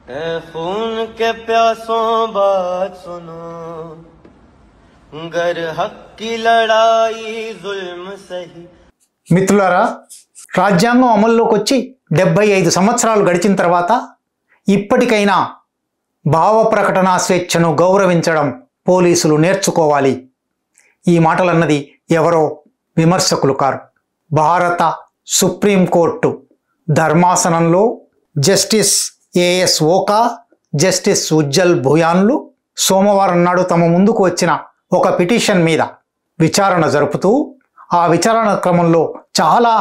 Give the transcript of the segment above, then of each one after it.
ए खून के प्यासों बात सुनो, गर हक की लड़ाई जुल्म सही. మిత్రులారా, రాజ్యాంగం అమల్లోకి వచ్చి 75 సంవత్సరాలు గడిచిన తర్వాత ఇప్పటికైనా భావ ప్రకటన స్వేచ్ఛను గౌరవించడం పోలీసులు నేర్చుకోవాలి. ఈ మాటలన్నది ఎవరో విమర్శకులు కారు. భారత సుప్రీంకోర్టు ధర్మాసనంలో justice A S Oka, justice Ujjal భుయాన్లు సోమవారం నాడు తమ ముందుకు వచ్చిన ఒక పిటిషన్ మీద విచారణ జరుపుతూ ఆ విచారణ క్రమంలో చాలా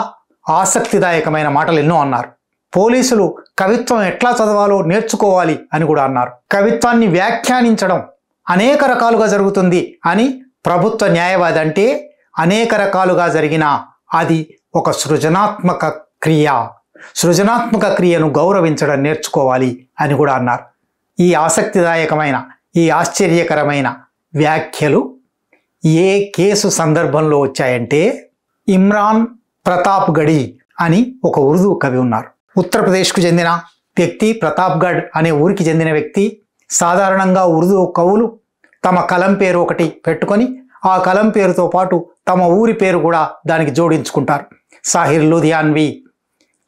ఆసక్తిదాయకమైన మాటలు ఎన్నో అన్నారు. పోలీసులు కవిత్వం ఎట్లా చదవాలో నేర్చుకోవాలి అని కూడా అన్నారు. కవిత్వాన్ని వ్యాఖ్యానించడం అనేక రకాలుగా జరుగుతుంది అని ప్రభుత్వ న్యాయవాది అంటే అనేక రకాలుగా జరిగిన అది ఒక సృజనాత్మక క్రియ, సృజనాత్మక క్రియను గౌరవించడం నేర్చుకోవాలి అని కూడా అన్నారు. ఈ ఆసక్తిదాయకమైన ఈ ఆశ్చర్యకరమైన వ్యాఖ్యలు ఏ కేసు సందర్భంలో వచ్చాయంటే, ఇమ్రాన్ ప్రతాప్ గడి అని ఒక ఉర్దూ కవి ఉన్నారు. ఉత్తరప్రదేశ్కు చెందిన వ్యక్తి, ప్రతాప్గఢ్ అనే ఊరికి చెందిన వ్యక్తి. సాధారణంగా ఉర్దూ కవులు తమ కలం పేరు ఒకటి పెట్టుకొని ఆ కలం పేరుతో పాటు తమ ఊరి పేరు కూడా దానికి జోడించుకుంటారు. సాహిర్ లూధియాన్వి,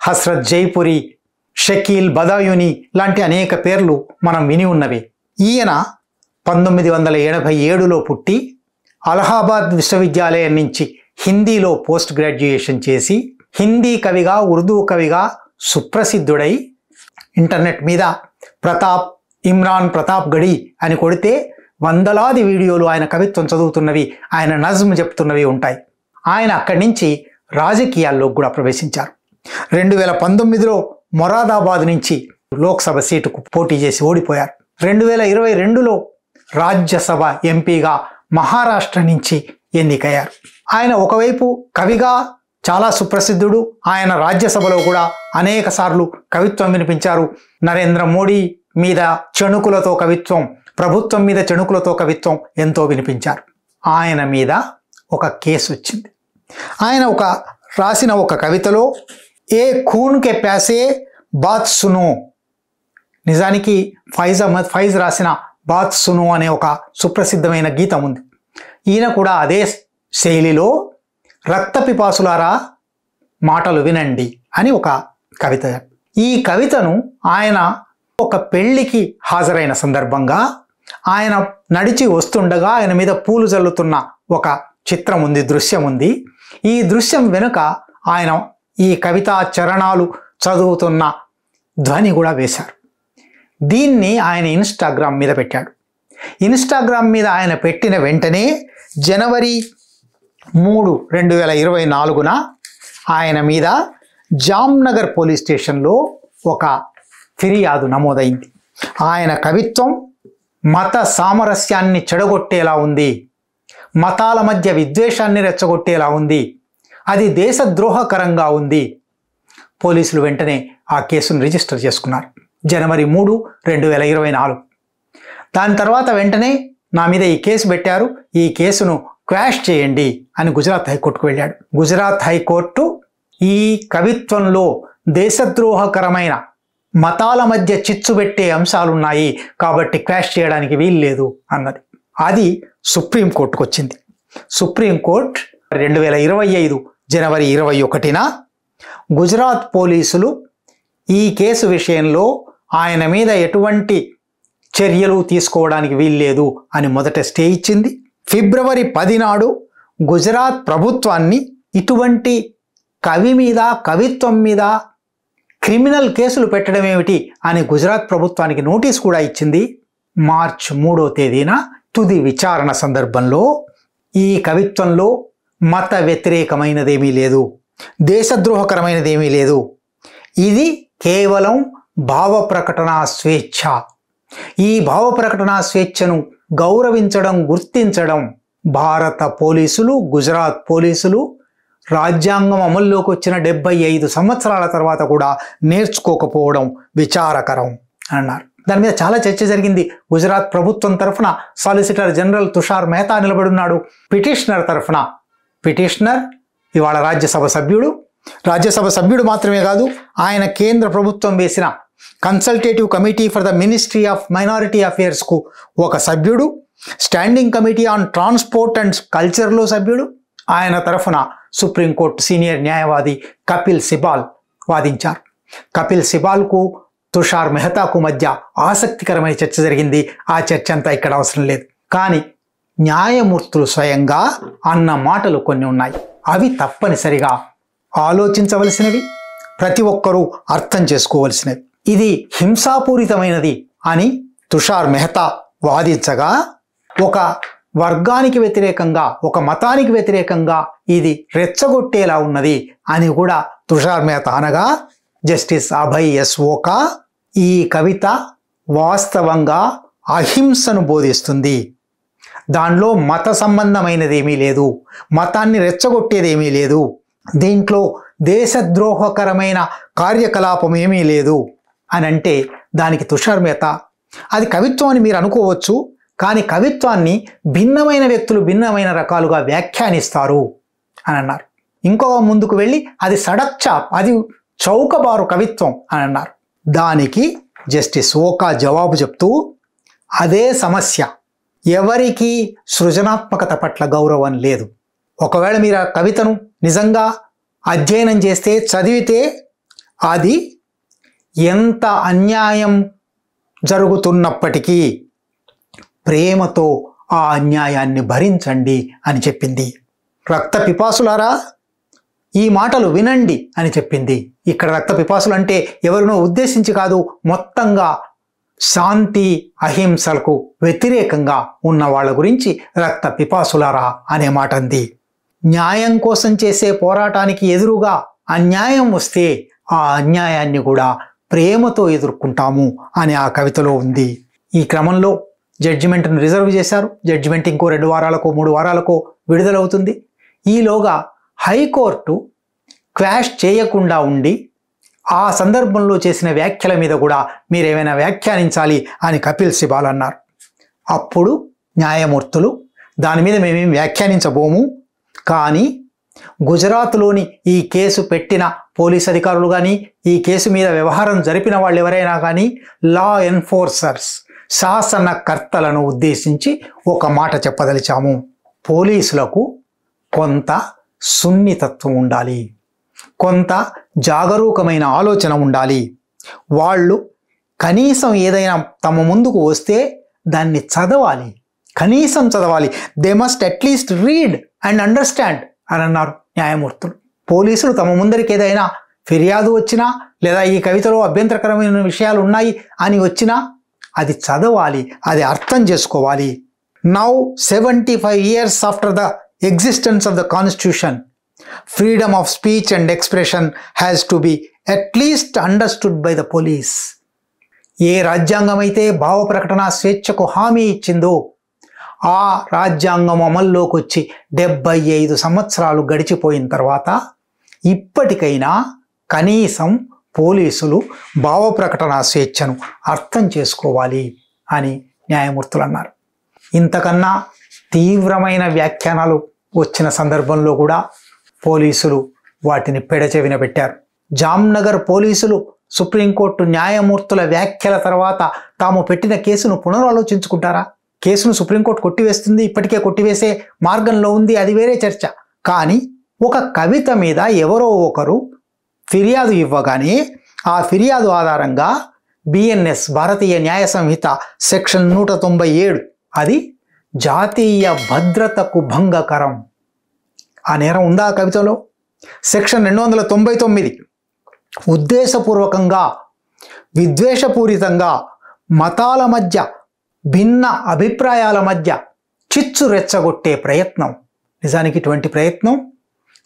హస్రత్ జైపురి, షకీల్ బదాయుని లాంటి అనేక పేర్లు మనం విని ఉన్నవి. ఈయన 1987లో పుట్టి అలహాబాద్ విశ్వవిద్యాలయం నుంచి హిందీలో పోస్ట్ గ్రాడ్యుయేషన్ చేసి హిందీ కవిగా, ఉర్దూ కవిగా సుప్రసిద్ధుడై ఇంటర్నెట్ మీద ఇమ్రాన్ ప్రతాప్ గడి అని కొడితే వందలాది వీడియోలు ఆయన కవిత్వం చదువుతున్నవి, ఆయన నజ్మ్ చెప్తున్నవి ఉంటాయి. ఆయన అక్కడి నుంచి రాజకీయాల్లో కూడా ప్రవేశించారు. 2019లో మొరాదాబాద్ నుంచి లోక్సభ సీటుకు పోటీ చేసి ఓడిపోయారు. 2022లో రాజ్యసభ ఎంపీగా మహారాష్ట్ర నుంచి ఎన్నికయ్యారు. ఆయన ఒకవైపు కవిగా చాలా సుప్రసిద్ధుడు. ఆయన రాజ్యసభలో కూడా అనేక సార్లు కవిత్వం వినిపించారు. నరేంద్ర మోడీ మీద చణుకులతో కవిత్వం, ప్రభుత్వం మీద చణుకులతో కవిత్వం ఎంతో వినిపించారు. ఆయన మీద ఒక కేసు వచ్చింది. ఆయన రాసిన ఒక కవితలో ఏ ఖూన్ కే ప్యాసే బాత్ సునో, నిజానికి ఫైజ్ రాసిన బాత్ సునో అనే ఒక సుప్రసిద్ధమైన గీతం ఉంది. ఈయన కూడా అదే శైలిలో రక్త పిపాసులారా మాటలు వినండి అని ఒక కవిత. ఈ కవితను ఆయన ఒక పెళ్లికి హాజరైన సందర్భంగా ఆయన నడిచి వస్తుండగా ఆయన మీద పూలు జల్లుతున్న ఒక చిత్రం ఉంది, దృశ్యం ఉంది. ఈ దృశ్యం వెనుక ఆయన ఈ కవితా చరణాలు చదువుతున్న ధ్వని కూడా వేశారు. దీన్ని ఆయన ఇన్స్టాగ్రామ్ మీద పెట్టాడు. ఇన్స్టాగ్రామ్ మీద ఆయన పెట్టిన వెంటనే జనవరి 3, 2024 ఆయన మీద జామ్నగర్ పోలీస్ స్టేషన్లో ఒక ఫిర్యాదు నమోదైంది. ఆయన కవిత్వం మత సామరస్యాన్ని చెడగొట్టేలా ఉంది, మతాల మధ్య విద్వేషాన్ని రెచ్చగొట్టేలా ఉంది, అది దేశద్రోహకరంగా ఉంది. పోలీసులు వెంటనే ఆ కేసును రిజిస్టర్ చేసుకున్నారు. జనవరి 3, 2024. దాని తర్వాత వెంటనే నా మీద ఈ కేసు పెట్టారు, ఈ కేసును క్వాష్ చేయండి అని గుజరాత్ హైకోర్టుకు వెళ్ళాడు. గుజరాత్ హైకోర్టు ఈ కవిత్వంలో దేశద్రోహకరమైన మతాల మధ్య చిచ్చు పెట్టే అంశాలున్నాయి కాబట్టి క్వాష్ చేయడానికి వీల్లేదు అన్నది. అది సుప్రీంకోర్టుకు వచ్చింది. సుప్రీంకోర్టు 2025 జనవరి 21న గుజరాత్ పోలీసులు ఈ కేసు విషయంలో ఆయన మీద ఎటువంటి చర్యలు తీసుకోవడానికి వీల్లేదు అని మొదట స్టే ఇచ్చింది. ఫిబ్రవరి 10 నాడు గుజరాత్ ప్రభుత్వాన్ని ఇటువంటి కవి మీద, కవిత్వం మీద క్రిమినల్ కేసులు పెట్టడం ఏమిటి అని గుజరాత్ ప్రభుత్వానికి నోటీస్ కూడా ఇచ్చింది. మార్చి 3వ తేదీన తుది విచారణ సందర్భంలో ఈ కవిత్వంలో మత వ్యతిరేకమైనదేమీ లేదు, దేశద్రోహకరమైనదేమీ లేదు, ఇది కేవలం భావ ప్రకటన స్వేచ్ఛ. ఈ భావ ప్రకటన స్వేచ్ఛను గౌరవించడం, గుర్తించడం భారత పోలీసులు, గుజరాత్ పోలీసులు రాజ్యాంగం అమల్లోకి వచ్చిన 75 సంవత్సరాల తర్వాత కూడా నేర్చుకోకపోవడం విచారకరం అన్నారు. దాని మీద చాలా చర్చ జరిగింది. గుజరాత్ ప్రభుత్వం తరఫున సాలిసిటర్ జనరల్ తుషార్ మెహతా నిలబడున్నాడు. పిటిషనర్ తరఫున పిటిషనర్ ఇవాళ రాజ్యసభ సభ్యుడు మాత్రమే కాదు, ఆయన కేంద్ర ప్రభుత్వం వేసిన consultative committee for the ministry of minority అఫేర్స్కు ఒక సభ్యుడు, standing committee on transport and కల్చర్లో సభ్యుడు. ఆయన తరఫున సుప్రీంకోర్టు సీనియర్ న్యాయవాది కపిల్ సిబాల్ వాదించారు. కపిల్ సిబాల్కు తుషార్ మెహతాకు మధ్య ఆసక్తికరమైన చర్చ జరిగింది. ఆ చర్చ అంతా ఇక్కడ అవసరం లేదు. కానీ న్యాయమూర్తులు స్వయంగా అన్న మాటలు కొన్ని ఉన్నాయి. అవి తప్పనిసరిగా ఆలోచించవలసినవి, ప్రతి ఒక్కరూ అర్థం చేసుకోవలసినవి. ఇది హింసాపూరితమైనది అని తుషార్ మెహతా వాదించగా, ఒక వర్గానికి వ్యతిరేకంగా, ఒక మతానికి వ్యతిరేకంగా ఇది రెచ్చగొట్టేలా ఉన్నది అని కూడా తుషార్ మెహతా అనగా, జస్టిస్ అభయ్ ఎస్ ఓకా ఈ కవిత వాస్తవంగా అహింసను బోధిస్తుంది, దానిలో మత సంబంధమైనదేమీ లేదు, మతాన్ని రెచ్చగొట్టేదేమీ లేదు, దీంట్లో దేశద్రోహకరమైన కార్యకలాపం ఏమీ లేదు అని అంటే దానికి తుషార్ మెహతా అది కవిత్వం అని మీరు అనుకోవచ్చు, కానీ కవిత్వాన్ని భిన్నమైన వ్యక్తులు భిన్నమైన రకాలుగా వ్యాఖ్యానిస్తారు అని అన్నారు. ఇంకో ముందుకు వెళ్ళి అది సడక్ చాప్, అది చౌకబారు కవిత్వం అని అన్నారు. దానికి జస్టిస్ ఓకా జవాబు చెప్తూ, అదే సమస్య, ఎవరికి సృజనాత్మకత పట్ల గౌరవం లేదు. ఒకవేళ మీరు ఆ కవితను నిజంగా అధ్యయనం చేస్తే, చదివితే, అది ఎంత అన్యాయం జరుగుతున్నప్పటికీ ప్రేమతో ఆ అన్యాయాన్ని భరించండి అని చెప్పింది. రక్త పిపాసులారా ఈ మాటలు వినండి అని చెప్పింది. ఇక్కడ రక్త పిపాసులు అంటే ఎవరినో ఉద్దేశించి కాదు, మొత్తంగా శాంతి అహింసలకు వ్యతిరేకంగా ఉన్న వాళ్ళ గురించి రక్త పిపాసులారా అనే మాట అంది. న్యాయం కోసం చేసే పోరాటానికి ఎదురుగా అన్యాయం వస్తే ఆ అన్యాయాన్ని కూడా ప్రేమతో ఎదుర్కొంటాము అని ఆ కవితలో ఉంది. ఈ క్రమంలో జడ్జిమెంట్ను రిజర్వ్ చేశారు. జడ్జిమెంట్ ఇంకో 2 వారాలకో 3 వారాలకో విడుదలవుతుంది. ఈలోగా హైకోర్టు క్వాష్ చేయకుండా ఉండి ఆ సందర్భంలో చేసిన వ్యాఖ్యల మీద కూడా మీరేమైనా వ్యాఖ్యానించాలి అని కపిల్ సిబాల్ అన్నారు. అప్పుడు న్యాయమూర్తులు దాని మీద మేమేం వ్యాఖ్యానించబోము, కానీ గుజరాత్లోని ఈ కేసు పెట్టిన పోలీస్ అధికారులు కానీ, ఈ కేసు మీద వ్యవహారం జరిపిన వాళ్ళు ఎవరైనా కానీ, లా ఎన్ఫోర్సర్స్ శాసనకర్తలను ఉద్దేశించి ఒక మాట చెప్పదలిచాము. పోలీసులకు కొంత సున్నితత్వం ఉండాలి, కొంత జాగరూకమైన ఆలోచన ఉండాలి. వాళ్ళు కనీసం ఏదైనా తమ ముందుకు వస్తే దాన్ని చదవాలి, కనీసం చదవాలి. They must at least read and understand అని అన్నారు న్యాయమూర్తులు. పోలీసులు తమ ముందరికి ఏదైనా ఫిర్యాదు వచ్చినా, లేదా ఈ కవితలో అభ్యంతరకరమైన విషయాలు ఉన్నాయి అని వచ్చినా అది చదవాలి, అది అర్థం చేసుకోవాలి. Now 75 years after the existence of the constitution, freedom of speech and expression has to be at least understood by the police. ఏ రాజ్యాంగం అయితే భావ ప్రకటన స్వేచ్ఛకు హామీ ఇచ్చిందో ఆ రాజ్యాంగం అమల్లోకి వచ్చి 75 సంవత్సరాలు గడిచిపోయిన తర్వాత ఇప్పటికైనా కనీసం పోలీసులు భావ ప్రకటన స్వేచ్ఛను అర్థం చేసుకోవాలి అని న్యాయమూర్తులు అన్నారు. ఇంతకన్నా తీవ్రమైన వ్యాఖ్యానాలు వచ్చిన సందర్భంలో కూడా పోలీసులు వాటిని పెడచెవిన పెట్టారు. జామ్నగర్ పోలీసులు సుప్రీంకోర్టు న్యాయమూర్తుల వ్యాఖ్యల తర్వాత తాము పెట్టిన కేసును పునరాలోచించుకుంటారా? కేసును సుప్రీంకోర్టు కొట్టివేస్తుంది, ఇప్పటికే కొట్టివేసే మార్గంలో ఉంది, అది వేరే చర్చ. కానీ ఒక కవిత మీద ఎవరో ఒకరు ఫిర్యాదు ఇవ్వగానే ఆ ఫిర్యాదు ఆధారంగా బిఎన్ఎస్ భారతీయ న్యాయ సంహిత సెక్షన్ 197 అది జాతీయ భద్రతకు భంగకరం. ఆ నేరం ఉందా ఆ కవితలో? సెక్షన్ 299 ఉద్దేశపూర్వకంగా విద్వేషపూరితంగా మతాల మధ్య భిన్న అభిప్రాయాల మధ్య చిచ్చు రెచ్చగొట్టే ప్రయత్నం. నిజానికి ఇటువంటి ప్రయత్నం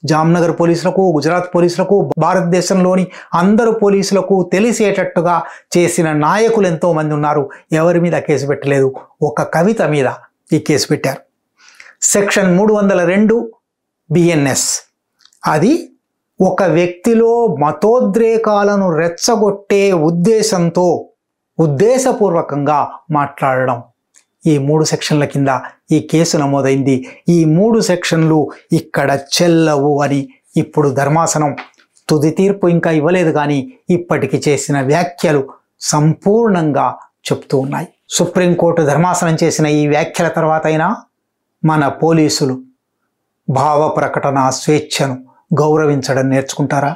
జామ్నగర్ పోలీసులకు, గుజరాత్ పోలీసులకు, భారతదేశంలోని అందరు పోలీసులకు తెలిసేటట్టుగా చేసిన నాయకులు ఎంతోమంది ఉన్నారు. ఎవరి మీద కేసు పెట్టలేదు, ఒక కవిత మీద ఈ కేసు పెట్టారు. సెక్షన్ 302 బిఎన్ఎస్ అది ఒక వ్యక్తిలో మతోద్రేకాలను రెచ్చగొట్టే ఉద్దేశంతో ఉద్దేశపూర్వకంగా మాట్లాడడం. ఈ 3 సెక్షన్ల కింద ఈ కేసు నమోదైంది. ఈ 3 సెక్షన్లు ఇక్కడ చెల్లవు అని ఇప్పుడు ధర్మాసనం తుది తీర్పు ఇంకా ఇవ్వలేదు, కానీ ఇప్పటికి చేసిన వ్యాఖ్యలు సంపూర్ణంగా చెప్తూ ఉన్నాయి. సుప్రీంకోర్టు ధర్మాసనం చేసిన ఈ వ్యాఖ్యల తర్వాత అయినా మన పోలీసులు భావ ప్రకటన స్వేచ్ఛను గౌరవించడం నేర్చుకుంటారా?